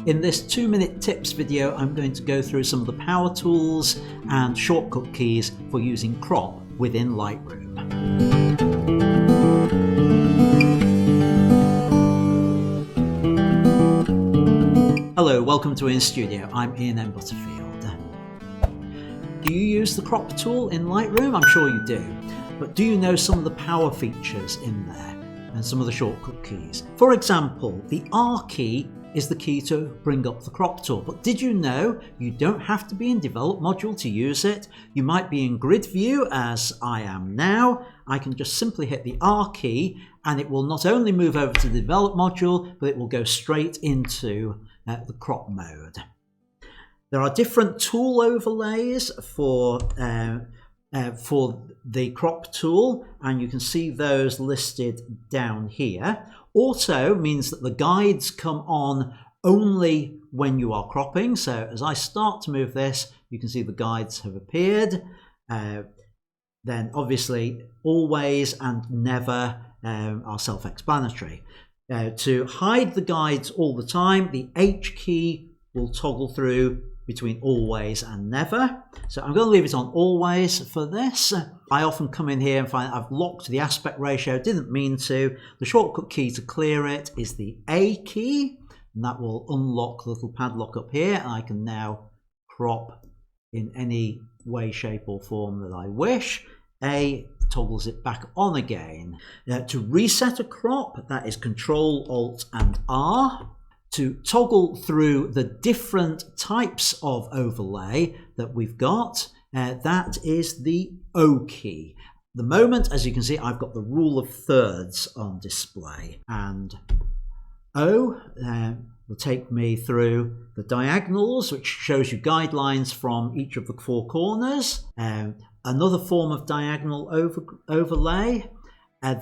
In this 2-minute tips video, I'm going to go through some of the power tools and shortcut keys for using crop within Lightroom. Hello, welcome to IANSstudio. I'm Ian Butterfield. Do you use the crop tool in Lightroom? I'm sure you do. But do you know some of the power features in there and some of the shortcut keys? For example, the R key is the key to bring up the crop tool. But did you know you don't have to be in develop module to use it? You might be in grid view as I am now. I can just simply hit the R key and it will not only move over to the develop module, but it will go straight into the crop mode. There are different tool overlays for the crop tool, and you can see those listed down here. Auto means that the guides come on only when you are cropping. So as I start to move this, you can see the guides have appeared. Then obviously always and never are self-explanatory. To hide the guides all the time, the H key will toggle through between always and never. So I'm going to leave it on always for this. I often come in here and find I've locked the aspect ratio, didn't mean to. The shortcut key to clear it is the A key, and that will unlock the little padlock up here. And I can now crop in any way, shape or form that I wish. A toggles it back on again. To reset a crop, that is Ctrl-Alt-R. To toggle through the different types of overlay that we've got, that is the O key. At the moment, as you can see, I've got the rule of thirds on display, and O will take me through the diagonals, which shows you guidelines from each of the four corners. Another form of diagonal overlay.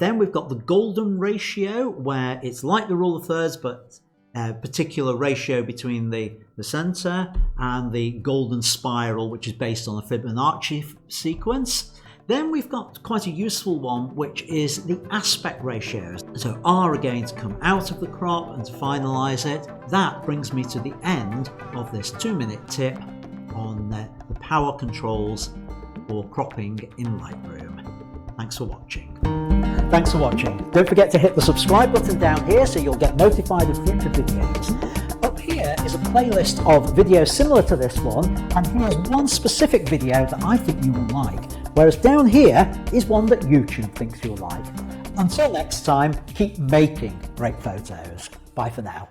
Then we've got the golden ratio, where it's like the rule of thirds, but a particular ratio between the center, and the golden spiral, which is based on a Fibonacci sequence. Then we've got quite a useful one, which is the aspect ratios. So R again to come out of the crop and to finalize it. That brings me to the end of this 2-minute tip on the power controls for cropping in Lightroom. Thanks for watching. Thanks for watching. Don't forget to hit the subscribe button down here so you'll get notified of future videos. Up here is a playlist of videos similar to this one, and here's one specific video that I think you will like, whereas down here is one that YouTube thinks you'll like. Until next time, keep making great photos. Bye for now.